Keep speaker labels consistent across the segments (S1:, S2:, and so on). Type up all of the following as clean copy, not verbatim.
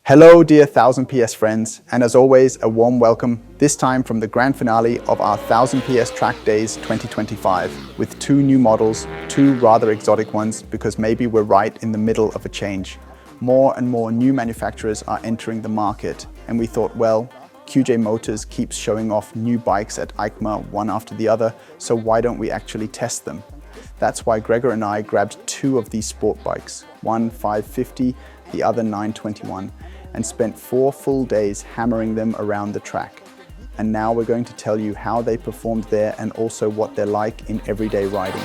S1: Hello dear 1000 PS friends, and as always a warm welcome, this time from the grand finale of our 1000 PS Trackdays 2025 with two new models, two rather exotic ones because maybe we're right in the middle of a change. More and more new manufacturers are entering the market and we thought, well, QJ Motors keeps showing off new bikes at EICMA one after the other, so why don't we actually test them? That's why Gregor and I grabbed two of these sport bikes, one 550, the other 921, and spent 4 full days hammering them around the track. And now we're going to tell you how they performed there and also what they're like in everyday riding.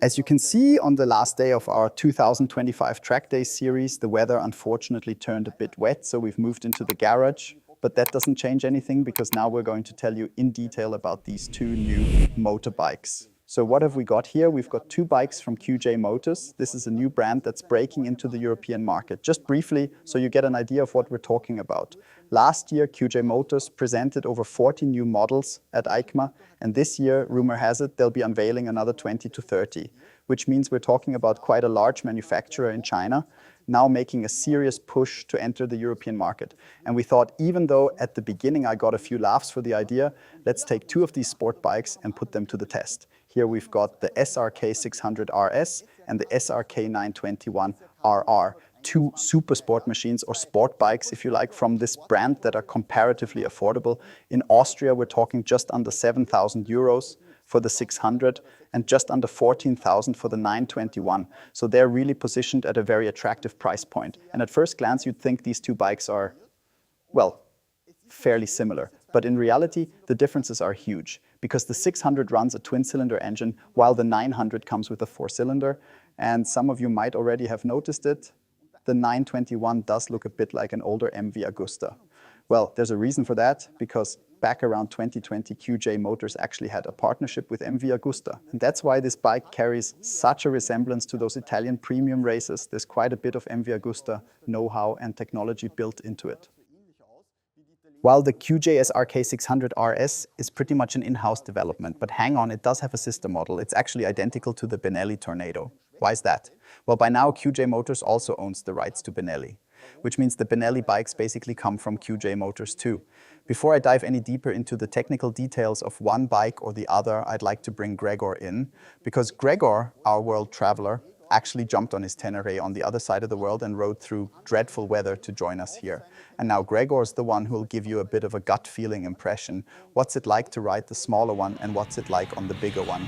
S1: As you can see on the last day of our 2025 Track Days series, the weather unfortunately turned a bit wet, so we've moved into the garage. But that doesn't change anything because now we're going to tell you in detail about these two new motorbikes. So what have we got here? We've got two bikes from QJ Motors. This is a new brand that's breaking into the European market. Just briefly, so you get an idea of what we're talking about. Last year, QJ Motors presented over 40 new models at EICMA, and this year, rumor has it, they'll be unveiling another 20 to 30, which means we're talking about quite a large manufacturer in China, now making a serious push to enter the European market. And we thought, even though at the beginning I got a few laughs for the idea, let's take two of these sport bikes and put them to the test. Here we've got the SRK 600 RS and the SRK 921 RR. Two super sport machines, or sport bikes if you like, from this brand that are comparatively affordable. In Austria we're talking just under 7,000 euros for the 600 and just under 14,000 for the 921. So they're really positioned at a very attractive price point. And at first glance you'd think these two bikes are, well, fairly similar. But in reality the differences are huge because the 600 runs a twin-cylinder engine while the 900 comes with a 4-cylinder. And some of you might already have noticed it. The 921 does look a bit like an older MV Agusta. Well, there's a reason for that, because back around 2020, QJ Motors actually had a partnership with MV Agusta. And that's why this bike carries such a resemblance to those Italian premium races. There's quite a bit of MV Agusta know-how and technology built into it. While the QJ SRK 600 RS is pretty much an in-house development, but hang on, it does have a sister model. It's actually identical to the Benelli Tornado. Why is that? Well, by now QJ Motors also owns the rights to Benelli, which means the Benelli bikes basically come from QJ Motors too. Before I dive any deeper into the technical details of one bike or the other, I'd like to bring Gregor in, because Gregor, our world traveler, actually jumped on his Tenere on the other side of the world and rode through dreadful weather to join us here. And now Gregor's the one who will give you a bit of a gut feeling impression. What's it like to ride the smaller one and what's it like on the bigger one?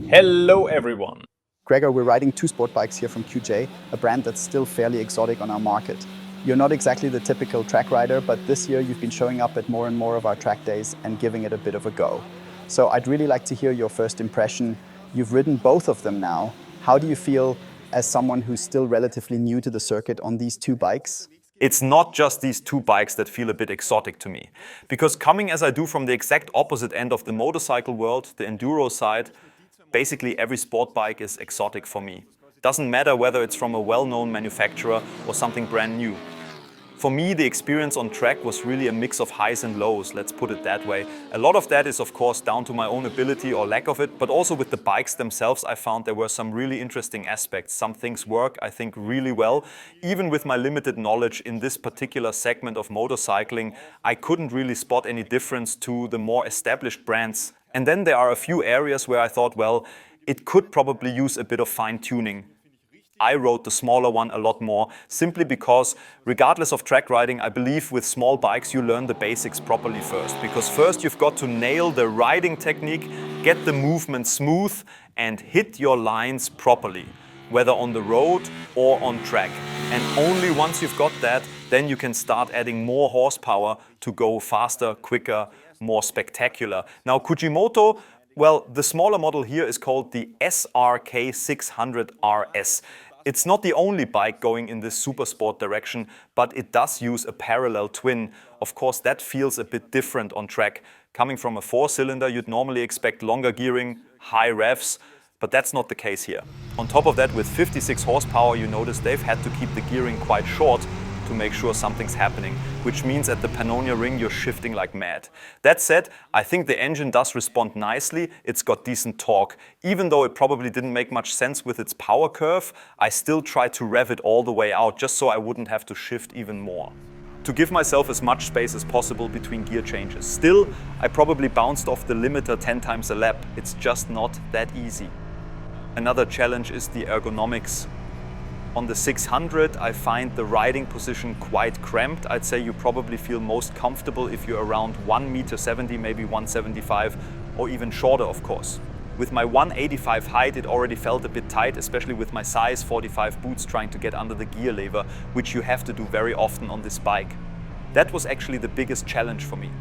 S2: Hello everyone!
S1: Gregor, we're riding two sport bikes here from QJ, a brand that's still fairly exotic on our market. You're not exactly the typical track rider, but this year you've been showing up at more and more of our track days and giving it a bit of a go. So I'd really like to hear your first impression. You've ridden both of them now. How do you feel as someone who's still relatively new to the circuit on these two bikes?
S2: It's not just these two bikes that feel a bit exotic to me. Because coming as I do from the exact opposite end of the motorcycle world, the enduro side, basically every sport bike is exotic for me. Doesn't matter whether it's from a well-known manufacturer or something brand new. For me, the experience on track was really a mix of highs and lows, let's put it that way. A lot of that is of course down to my own ability or lack of it, but also with the bikes themselves I found there were some really interesting aspects. Some things work, I think, really well. Even with my limited knowledge in this particular segment of motorcycling, I couldn't really spot any difference to the more established brands. And then there are a few areas where I thought, well, it could probably use a bit of fine-tuning. I rode the smaller one a lot more, simply because regardless of track riding, I believe with small bikes you learn the basics properly first. Because first you've got to nail the riding technique, get the movement smooth and hit your lines properly, whether on the road or on track. And only once you've got that, then you can start adding more horsepower to go faster, quicker, more spectacular. Now Kujimoto, well, the smaller model here is called the SRK 600 RS. It's not the only bike going in this super sport direction, but it does use a parallel twin. Of course, that feels a bit different on track. Coming from a 4-cylinder, you'd normally expect longer gearing, high revs, but that's not the case here. On top of that, with 56 horsepower, you notice they've had to keep the gearing quite short to make sure something's happening, which means at the Pannonia ring you're shifting like mad. That said, I think the engine does respond nicely. It's got decent torque. Even though it probably didn't make much sense with its power curve, I still tried to rev it all the way out just so I wouldn't have to shift even more, to give myself as much space as possible between gear changes. Still, I probably bounced off the limiter 10 times a lap. It's just not that easy. Another challenge is the ergonomics. On the 600, I find the riding position quite cramped. I'd say you probably feel most comfortable if you're around 1.70 m, maybe 1.75, or even shorter, of course. With my 1.85 height, it already felt a bit tight, especially with my size 45 boots trying to get under the gear lever, which you have to do very often on this bike. That was actually the biggest challenge for me.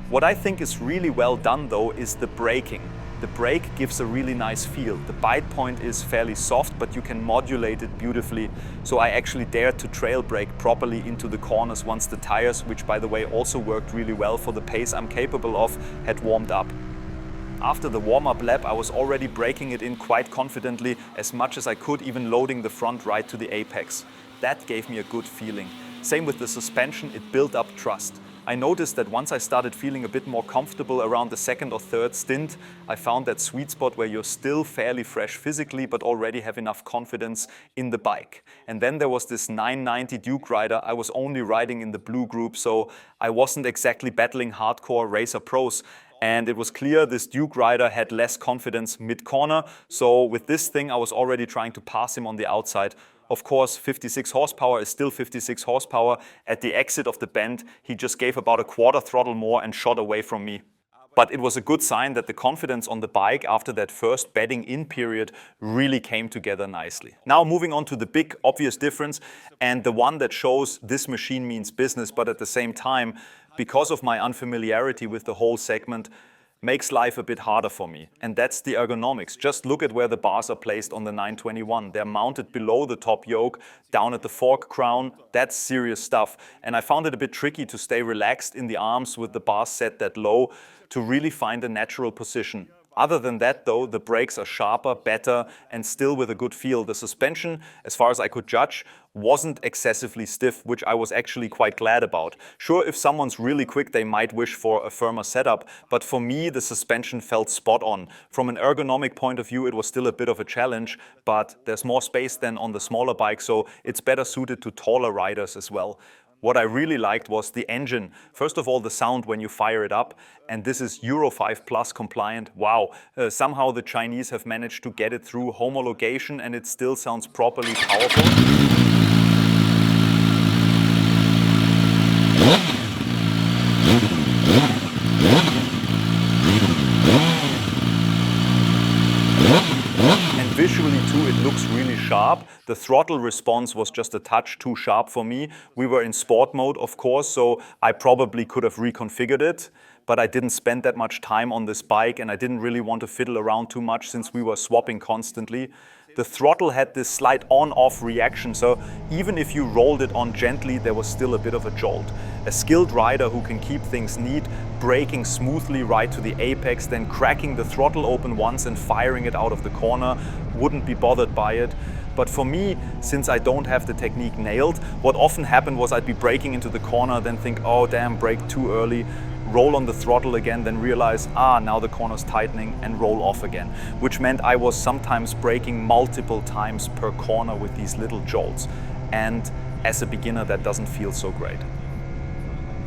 S2: What I think is really well done though is the braking. The brake gives a really nice feel. The bite point is fairly soft, but you can modulate it beautifully. So I actually dared to trail brake properly into the corners once the tires, which by the way also worked really well for the pace I'm capable of, had warmed up. After the warm-up lap, I was already braking it in quite confidently, as much as I could, even loading the front right to the apex. That gave me a good feeling. Same with the suspension, it built up trust. I noticed that once I started feeling a bit more comfortable around the second or third stint, I found that sweet spot where you're still fairly fresh physically, but already have enough confidence in the bike. And then there was this 990 Duke rider. I was only riding in the blue group, so I wasn't exactly battling hardcore racer pros. And it was clear this Duke rider had less confidence mid-corner. So with this thing, I was already trying to pass him on the outside. Of course, 56 horsepower is still 56 horsepower. At the exit of the bend, he just gave about a quarter throttle more and shot away from me. But it was a good sign that the confidence on the bike after that first bedding in period really came together nicely. Now moving on to the big obvious difference, and the one that shows this machine means business, but at the same time, because of my unfamiliarity with the whole segment, makes life a bit harder for me. And that's the ergonomics. Just look at where the bars are placed on the 921. They're mounted below the top yoke, down at the fork crown. That's serious stuff. And I found it a bit tricky to stay relaxed in the arms with the bars set that low to really find a natural position. Other than that though, the brakes are sharper, better, and still with a good feel. The suspension, as far as I could judge, wasn't excessively stiff, which I was actually quite glad about. Sure, if someone's really quick, they might wish for a firmer setup, but for me, the suspension felt spot on. From an ergonomic point of view, it was still a bit of a challenge, but there's more space than on the smaller bike, so it's better suited to taller riders as well. What I really liked was the engine. First of all, the sound when you fire it up, and this is Euro 5 Plus compliant. Wow, somehow the Chinese have managed to get it through homologation and it still sounds properly powerful. Visually too, it looks really sharp. The throttle response was just a touch too sharp for me. We were in sport mode, of course, so I probably could have reconfigured it, but I didn't spend that much time on this bike and I didn't really want to fiddle around too much since we were swapping constantly. The throttle had this slight on-off reaction, so even if you rolled it on gently, there was still a bit of a jolt. A skilled rider who can keep things neat, braking smoothly right to the apex, then cracking the throttle open once and firing it out of the corner, wouldn't be bothered by it. But for me, since I don't have the technique nailed, what often happened was I'd be braking into the corner, then think, oh damn, brake too early, roll on the throttle again, then realize, now the corner's tightening, and roll off again. Which meant I was sometimes braking multiple times per corner with these little jolts. And as a beginner, that doesn't feel so great.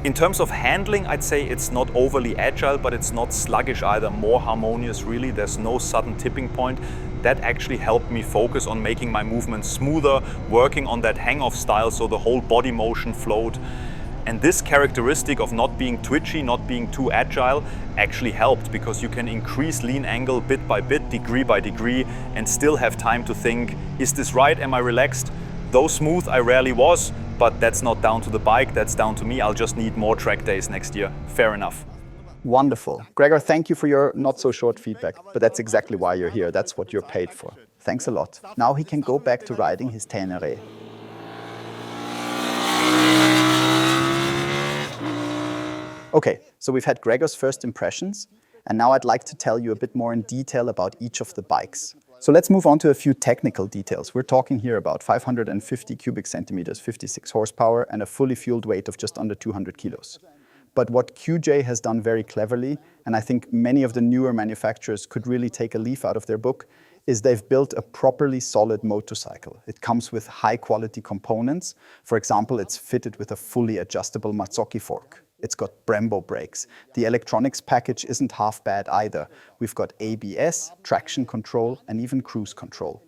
S2: In terms of handling, I'd say it's not overly agile, but it's not sluggish either. More harmonious, really. There's no sudden tipping point. that actually helped me focus on making my movements smoother, working on that hang-off style so the whole body motion flowed. And this characteristic of not being twitchy, not being too agile, actually helped, because you can increase lean angle bit by bit, degree by degree, and still have time to think, is this right? Am I relaxed? Though smooth I rarely was, but that's not down to the bike, that's down to me. I'll just need more track days next year. Fair enough.
S1: Wonderful. Gregor, thank you for your not so short feedback, but that's exactly why you're here. That's what you're paid for. Thanks a lot. Now he can go back to riding his Ténéré. Okay, so we've had Gregor's first impressions, and now I'd like to tell you a bit more in detail about each of the bikes. So let's move on to a few technical details. We're talking here about 550 cubic centimeters, 56 horsepower, and a fully fueled weight of just under 200 kilos. But what QJ has done very cleverly, and I think many of the newer manufacturers could really take a leaf out of their book, is they've built a properly solid motorcycle. It comes with high quality components. For example, it's fitted with a fully adjustable Mazzocchi fork. It's got Brembo brakes. The electronics package isn't half bad either. We've got ABS, traction control, and even cruise control.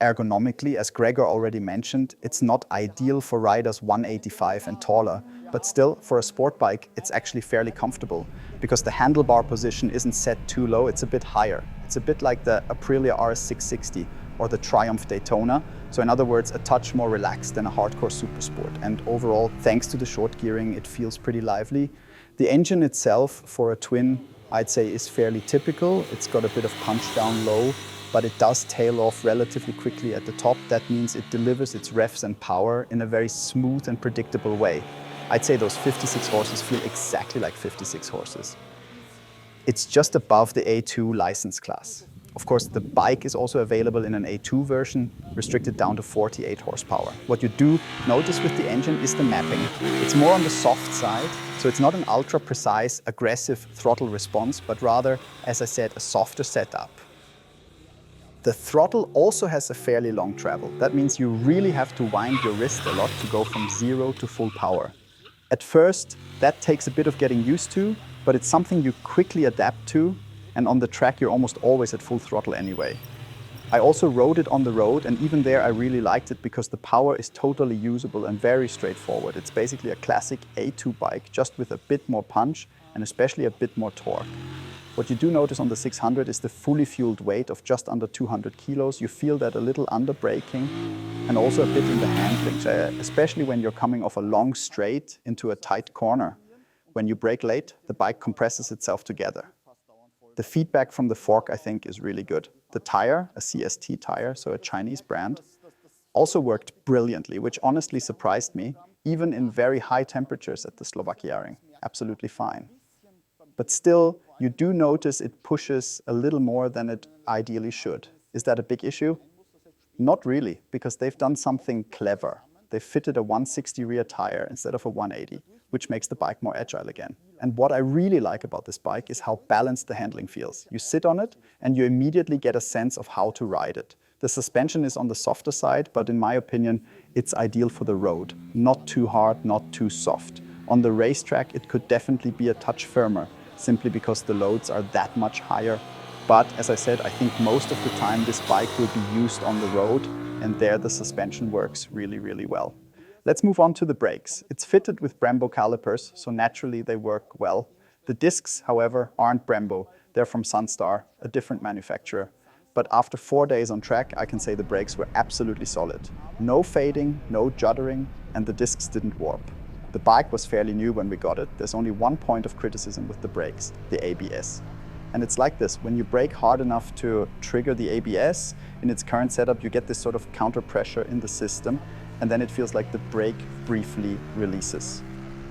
S1: Ergonomically, as Gregor already mentioned, it's not ideal for riders 185 and taller, but still, for a sport bike, it's actually fairly comfortable, because the handlebar position isn't set too low, it's a bit higher. It's a bit like the Aprilia RS 660 or the Triumph Daytona. So in other words, a touch more relaxed than a hardcore supersport. And overall, thanks to the short gearing, it feels pretty lively. The engine itself, for a twin, I'd say is fairly typical. It's got a bit of punch down low, but it does tail off relatively quickly at the top. That means it delivers its revs and power in a very smooth and predictable way. I'd say those 56 horses feel exactly like 56 horses. It's just above the A2 license class. Of course, the bike is also available in an A2 version, restricted down to 48 horsepower. What you do notice with the engine is the mapping. It's more on the soft side, so it's not an ultra-precise, aggressive throttle response, but rather, as I said, a softer setup. The throttle also has a fairly long travel. That means you really have to wind your wrist a lot to go from 0 to full power. At first, that takes a bit of getting used to, but it's something you quickly adapt to, and on the track you're almost always at full throttle anyway. I also rode it on the road, and even there I really liked it because the power is totally usable and very straightforward. It's basically a classic A2 bike, just with a bit more punch and especially a bit more torque. What you do notice on the 600 is the fully fueled weight of just under 200 kilos. You feel that a little under braking and also a bit in the handling, especially when you're coming off a long straight into a tight corner. When you brake late, the bike compresses itself together. The feedback from the fork, I think, is really good. The tire, a CST tire, so a Chinese brand, also worked brilliantly, which honestly surprised me, even in very high temperatures at the Slovakia. Absolutely fine. But still, you do notice it pushes a little more than it ideally should. Is that a big issue? Not really, because they've done something clever. They fitted a 160 rear tire instead of a 180, which makes the bike more agile again. And what I really like about this bike is how balanced the handling feels. You sit on it and you immediately get a sense of how to ride it. The suspension is on the softer side, but in my opinion, it's ideal for the road. Not too hard, not too soft. On the racetrack, it could definitely be a touch firmer, simply because the loads are that much higher. But as I said, I think most of the time this bike will be used on the road, and there the suspension works really, really well. Let's move on to the brakes. It's fitted with Brembo calipers, so naturally they work well. The discs, however, aren't Brembo. They're from Sunstar, a different manufacturer. But after 4 days on track, I can say the brakes were absolutely solid. No fading, no juddering, and the discs didn't warp. The bike was fairly new when we got it. There's only one point of criticism with the brakes, the ABS. And it's like this, when you brake hard enough to trigger the ABS, in its current setup, you get this sort of counter pressure in the system, and then it feels like the brake briefly releases.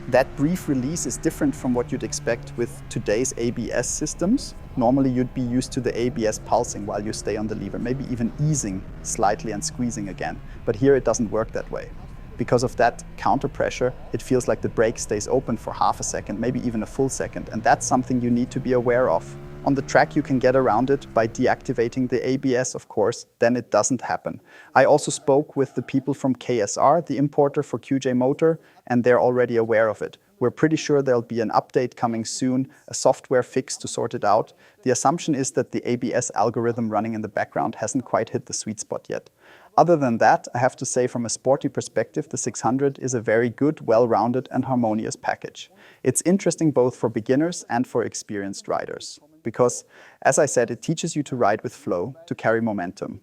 S1: That brief release is different from what you'd expect with today's ABS systems. Normally you'd be used to the ABS pulsing while you stay on the lever, maybe even easing slightly and squeezing again. But here it doesn't work that way. Because of that counter pressure, it feels like the brake stays open for half a second, maybe even a full second, and that's something you need to be aware of. On the track, you can get around it by deactivating the ABS, of course, then it doesn't happen. I also spoke with the people from KSR, the importer for QJ Motor, and they're already aware of it. We're pretty sure there'll be an update coming soon, a software fix to sort it out. The assumption is that the ABS algorithm running in the background hasn't quite hit the sweet spot yet. Other than that, I have to say from a sporty perspective, the 600 is a very good, well-rounded and harmonious package. It's interesting both for beginners and for experienced riders. Because, as I said, it teaches you to ride with flow, to carry momentum.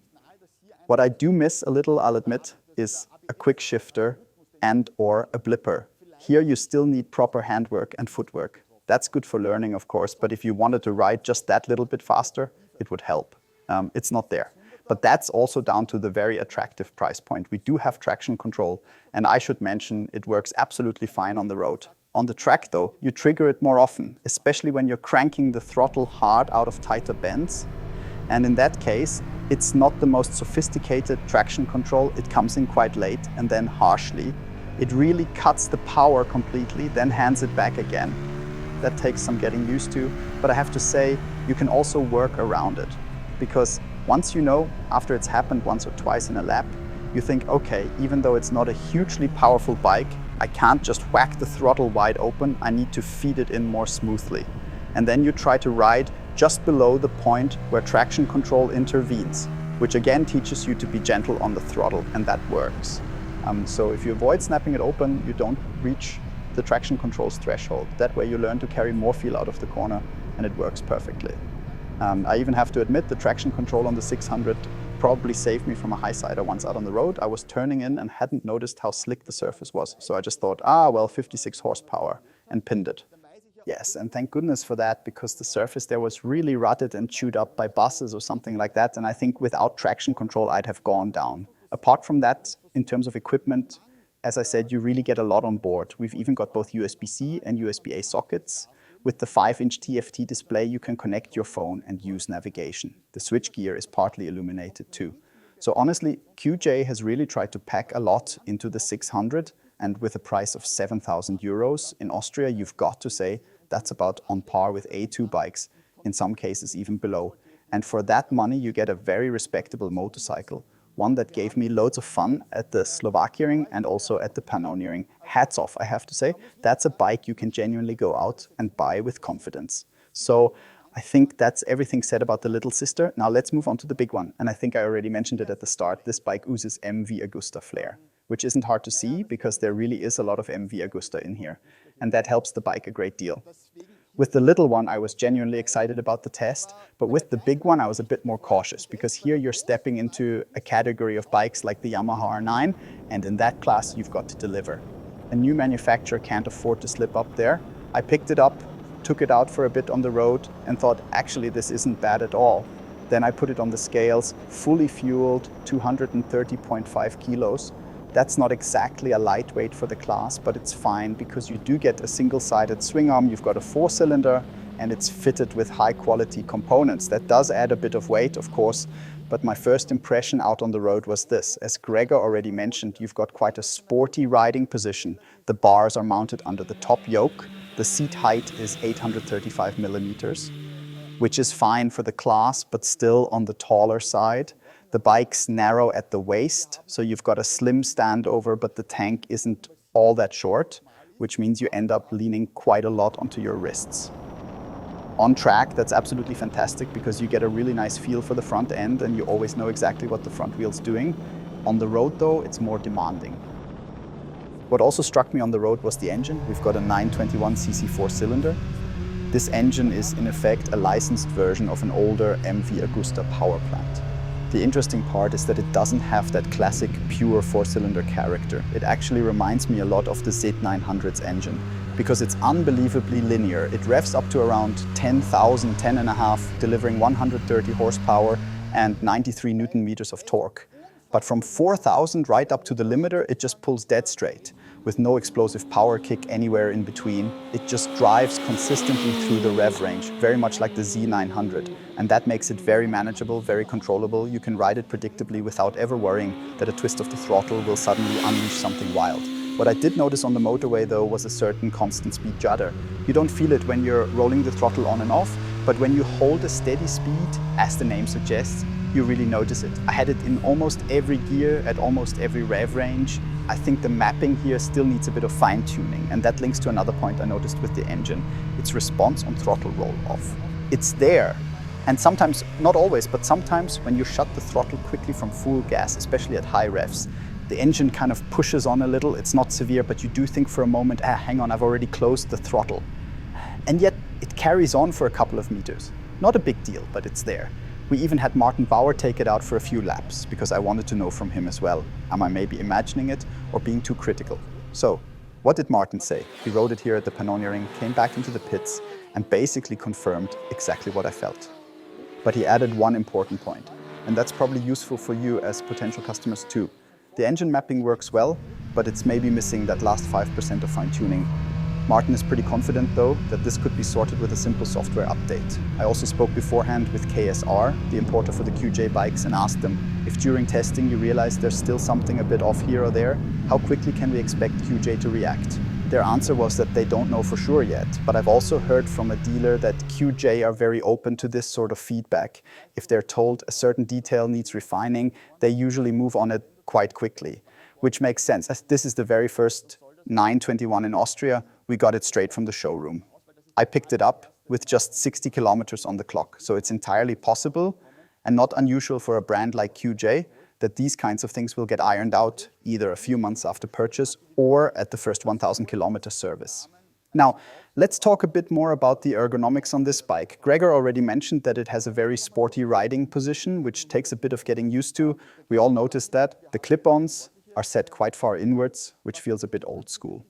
S1: What I do miss a little, I'll admit, is a quick shifter and/or a blipper. Here you still need proper handwork and footwork. That's good for learning, of course, but if you wanted to ride just that little bit faster, it would help. It's not there. But that's also down to the very attractive price point. We do have traction control, and I should mention it works absolutely fine on the road. On the track though, you trigger it more often, especially when you're cranking the throttle hard out of tighter bends. And in that case, it's not the most sophisticated traction control. It comes in quite late and then harshly. It really cuts the power completely, then hands it back again. That takes some getting used to, but I have to say, you can also work around it. Because once you know, after it's happened once or twice in a lap, you think, okay, even though it's not a hugely powerful bike, I can't just whack the throttle wide open, I need to feed it in more smoothly. And then you try to ride just below the point where traction control intervenes, which again teaches you to be gentle on the throttle, and that works. So if you avoid snapping it open, you don't reach the traction control's threshold. That way you learn to carry more feel out of the corner, and it works perfectly. I even have to admit the traction control on the 600 probably saved me from a high-sider once out on the road. I was turning in and hadn't noticed how slick the surface was. So I just thought, well, 56 horsepower, and pinned it. Yes, and thank goodness for that, because the surface there was really rutted and chewed up by buses or something like that. And I think without traction control, I'd have gone down. Apart from that, in terms of equipment, as I said, you really get a lot on board. We've even got both USB-C and USB-A sockets. With the 5-inch TFT display, you can connect your phone and use navigation. The switchgear is partly illuminated too. So honestly, QJ has really tried to pack a lot into the 600, and with a price of 7,000 euros in Austria, you've got to say that's about on par with A2 bikes, in some cases even below. And for that money, you get a very respectable motorcycle. One that gave me loads of fun at the Slovakiering and also at the Pannoniering. Hats off, I have to say. That's a bike you can genuinely go out and buy with confidence. So I think that's everything said about the little sister. Now let's move on to the big one. And I think I already mentioned it at the start. This bike oozes MV Agusta flair, which isn't hard to see because there really is a lot of MV Agusta in here. And that helps the bike a great deal. With the little one, I was genuinely excited about the test, but with the big one, I was a bit more cautious because here you're stepping into a category of bikes like the Yamaha R9, and in that class, you've got to deliver. A new manufacturer can't afford to slip up there. I picked it up, took it out for a bit on the road, and thought, actually, this isn't bad at all. Then I put it on the scales, fully fueled, 230.5 kilos. That's not exactly a lightweight for the class, but it's fine because you do get a single-sided swing arm, you've got a 4-cylinder, and it's fitted with high-quality components. That does add a bit of weight, of course, but my first impression out on the road was this. As Gregor already mentioned, you've got quite a sporty riding position. The bars are mounted under the top yoke. The seat height is 835 millimeters, which is fine for the class, but still on the taller side. The bike's narrow at the waist, so you've got a slim standover, but the tank isn't all that short, which means you end up leaning quite a lot onto your wrists. On track, that's absolutely fantastic because you get a really nice feel for the front end and you always know exactly what the front wheel's doing. On the road though, it's more demanding. What also struck me on the road was the engine. We've got a 921cc 4-cylinder. This engine is in effect a licensed version of an older MV Agusta power plant. The interesting part is that it doesn't have that classic pure 4-cylinder character. It actually reminds me a lot of the Z900's engine because it's unbelievably linear. It revs up to around 10,000, 10.5, delivering 130 horsepower and 93 Newton meters of torque. But from 4,000 right up to the limiter, it just pulls dead straight with no explosive power kick anywhere in between. It just drives consistently through the rev range, very much like the Z900. And that makes it very manageable, very controllable. You can ride it predictably without ever worrying that a twist of the throttle will suddenly unleash something wild. What I did notice on the motorway though was a certain constant speed judder. You don't feel it when you're rolling the throttle on and off, but when you hold a steady speed, as the name suggests, you really notice it. I had it in almost every gear, at almost every rev range. I think the mapping here still needs a bit of fine tuning, and that links to another point I noticed with the engine. Its response on throttle roll off. It's there. And sometimes, not always, but sometimes when you shut the throttle quickly from full gas, especially at high revs, the engine kind of pushes on a little. It's not severe, but you do think for a moment, hang on, I've already closed the throttle. And yet it carries on for a couple of meters. Not a big deal, but it's there. We even had Martin Bauer take it out for a few laps because I wanted to know from him as well. Am I maybe imagining it or being too critical? So, what did Martin say? He rode it here at the Pannoniering, came back into the pits and basically confirmed exactly what I felt. But he added one important point, and that's probably useful for you as potential customers too. The engine mapping works well, but it's maybe missing that last 5% of fine-tuning. Martin is pretty confident though that this could be sorted with a simple software update. I also spoke beforehand with KSR, the importer for the QJ bikes, and asked them if during testing you realize there's still something a bit off here or there, how quickly can we expect QJ to react? Their answer was that they don't know for sure yet, but I've also heard from a dealer that QJ are very open to this sort of feedback. If they're told a certain detail needs refining, they usually move on it quite quickly, which makes sense. As this is the very first 921 in Austria, we got it straight from the showroom. I picked it up with just 60 kilometers on the clock, so it's entirely possible and not unusual for a brand like QJ that these kinds of things will get ironed out either a few months after purchase or at the first 1,000 kilometer service. Now, let's talk a bit more about the ergonomics on this bike. Gregor already mentioned that it has a very sporty riding position, which takes a bit of getting used to. We all noticed that. The clip-ons are set quite far inwards, which feels a bit old school.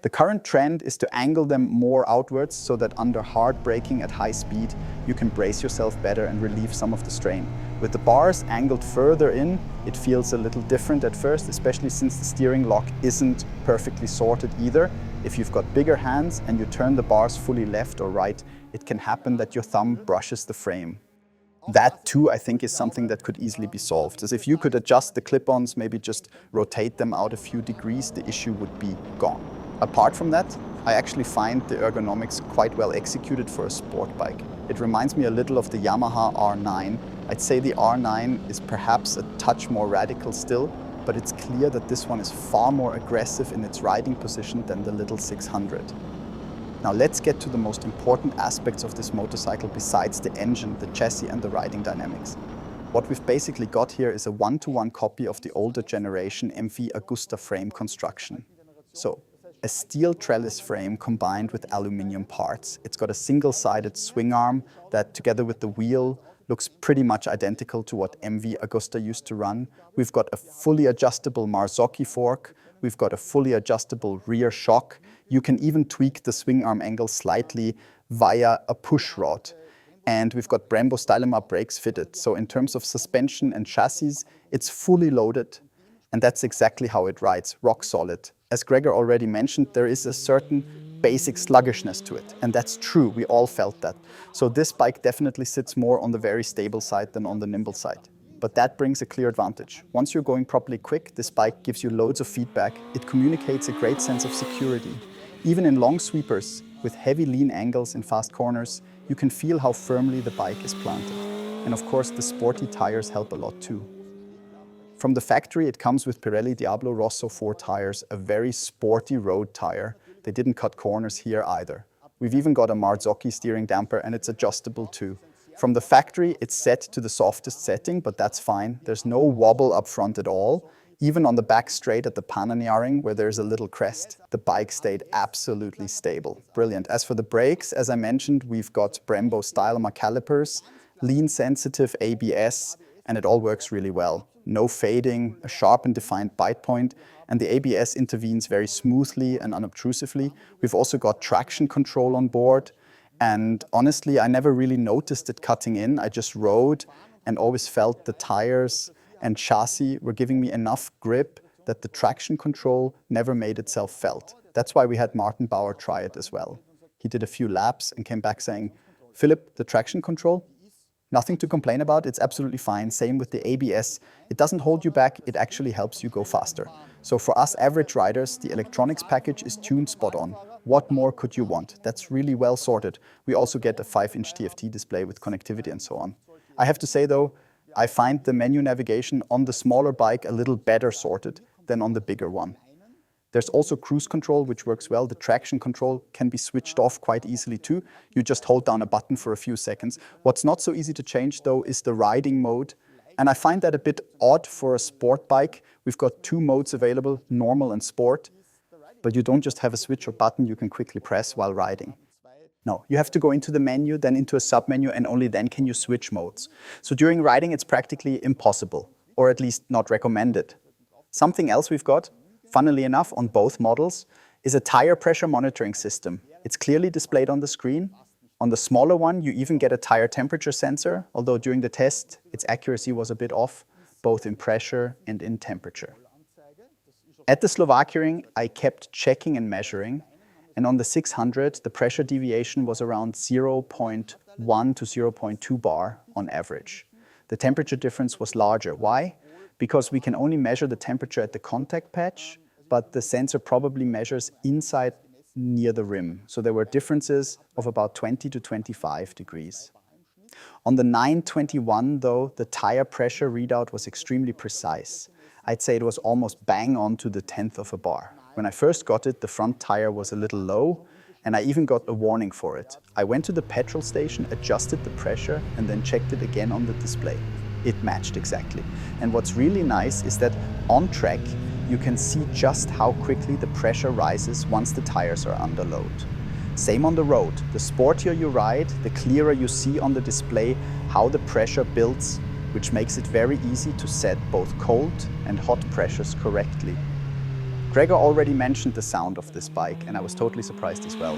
S1: The current trend is to angle them more outwards so that under hard braking at high speed, you can brace yourself better and relieve some of the strain. With the bars angled further in, it feels a little different at first, especially since the steering lock isn't perfectly sorted either. If you've got bigger hands and you turn the bars fully left or right, it can happen that your thumb brushes the frame. That too, I think, is something that could easily be solved. As if you could adjust the clip-ons, maybe just rotate them out a few degrees, the issue would be gone. Apart from that, I actually find the ergonomics quite well executed for a sport bike. It reminds me a little of the Yamaha R9. I'd say the R9 is perhaps a touch more radical still, but it's clear that this one is far more aggressive in its riding position than the little 600. Now let's get to the most important aspects of this motorcycle besides the engine, the chassis and the riding dynamics. What we've basically got here is a one-to-one copy of the older generation MV Agusta frame construction. So, a steel trellis frame combined with aluminium parts. It's got a single-sided swing arm that, together with the wheel, looks pretty much identical to what MV Agusta used to run. We've got a fully adjustable Marzocchi fork. We've got a fully adjustable rear shock. You can even tweak the swing arm angle slightly via a push rod. And we've got Brembo Stylema brakes fitted. So in terms of suspension and chassis, it's fully loaded. And that's exactly how it rides, rock solid. As Gregor already mentioned, there is a certain basic sluggishness to it. And that's true, we all felt that. So this bike definitely sits more on the very stable side than on the nimble side. But that brings a clear advantage. Once you're going properly quick, this bike gives you loads of feedback. It communicates a great sense of security. Even in long sweepers, with heavy lean angles in fast corners, you can feel how firmly the bike is planted. And of course, the sporty tires help a lot too. From the factory, it comes with Pirelli Diablo Rosso 4 tires, a very sporty road tire. They didn't cut corners here either. We've even got a Marzocchi steering damper and it's adjustable too. From the factory, it's set to the softest setting, but that's fine. There's no wobble up front at all. Even on the back straight at the Pannoniering, where there's a little crest, the bike stayed absolutely stable. Brilliant. As for the brakes, as I mentioned, we've got Brembo Stylema calipers, lean sensitive ABS, and it all works really well. No fading, a sharp and defined bite point, and the ABS intervenes very smoothly and unobtrusively. We've also got traction control on board, and honestly, I never really noticed it cutting in. I just rode and always felt the tires and chassis were giving me enough grip that the traction control never made itself felt. That's why we had Martin Bauer try it as well. He did a few laps and came back saying, "Philipp, the traction control? Nothing to complain about, it's absolutely fine. Same with the ABS. It doesn't hold you back, it actually helps you go faster." So for us average riders, the electronics package is tuned spot on. What more could you want? That's really well sorted. We also get a 5-inch TFT display with connectivity and so on. I have to say though, I find the menu navigation on the smaller bike a little better sorted than on the bigger one. There's also cruise control, which works well. The traction control can be switched off quite easily too. You just hold down a button for a few seconds. What's not so easy to change though is the riding mode. And I find that a bit odd for a sport bike. We've got two modes available, normal and sport, but you don't just have a switch or button you can quickly press while riding. No, you have to go into the menu, then into a submenu, and only then can you switch modes. So during riding, it's practically impossible, or at least not recommended. Something else we've got, funnily enough, on both models, is a tire pressure monitoring system. It's clearly displayed on the screen. On the smaller one, you even get a tire temperature sensor, although during the test, its accuracy was a bit off, both in pressure and in temperature. At the Slovakia, I kept checking and measuring, and on the 600, the pressure deviation was around 0.1 to 0.2 bar on average. The temperature difference was larger. Why? Because we can only measure the temperature at the contact patch, but the sensor probably measures inside near the rim. So there were differences of about 20 to 25 degrees. On the 921, though, the tire pressure readout was extremely precise. I'd say it was almost bang on to the 10th of a bar. When I first got it, the front tire was a little low, and I even got a warning for it. I went to the petrol station, adjusted the pressure, and then checked it again on the display. It matched exactly. And what's really nice is that on track, you can see just how quickly the pressure rises once the tires are under load. Same on the road. The sportier you ride, the clearer you see on the display how the pressure builds, which makes it very easy to set both cold and hot pressures correctly. Gregor already mentioned the sound of this bike, and I was totally surprised as well.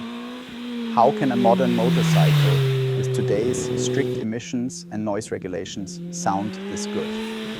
S1: How can a modern motorcycle, with today's strict emissions and noise regulations, sound this good?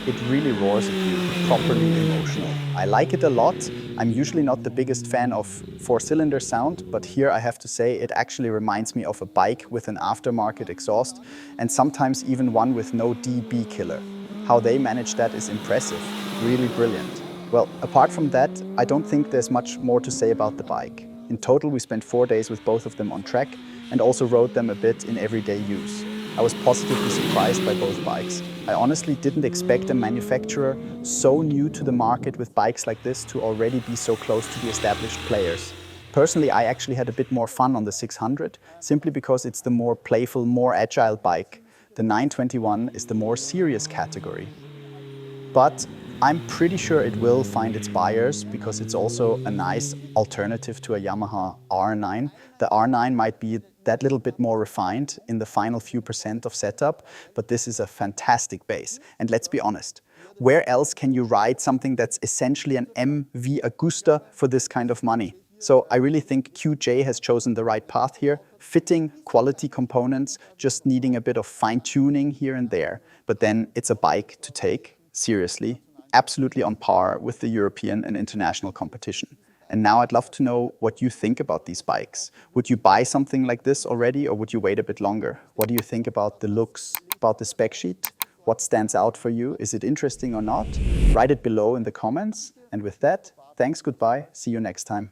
S1: It really roars at you, properly emotional. I like it a lot. I'm usually not the biggest fan of four-cylinder sound, but here I have to say it actually reminds me of a bike with an aftermarket exhaust, and sometimes even one with no dB killer. How they manage that is impressive, really brilliant. Well, apart from that, I don't think there's much more to say about the bike. In total, we spent 4 days with both of them on track and also rode them a bit in everyday use. I was positively surprised by both bikes. I honestly didn't expect a manufacturer so new to the market with bikes like this to already be so close to the established players. Personally, I actually had a bit more fun on the 600, simply because it's the more playful, more agile bike. The 921 is the more serious category. But I'm pretty sure it will find its buyers because it's also a nice alternative to a Yamaha R9. The R9 might be that little bit more refined in the final few % of setup, but this is a fantastic base. And let's be honest, where else can you ride something that's essentially an MV Agusta for this kind of money? So I really think QJ has chosen the right path here, fitting quality components, just needing a bit of fine-tuning here and there. But then it's a bike to take seriously, absolutely on par with the European and international competition. And now I'd love to know what you think about these bikes. Would you buy something like this already, or would you wait a bit longer? What do you think about the looks, about the spec sheet? What stands out for you? Is it interesting or not? Write it below in the comments. And with that, thanks, goodbye, see you next time.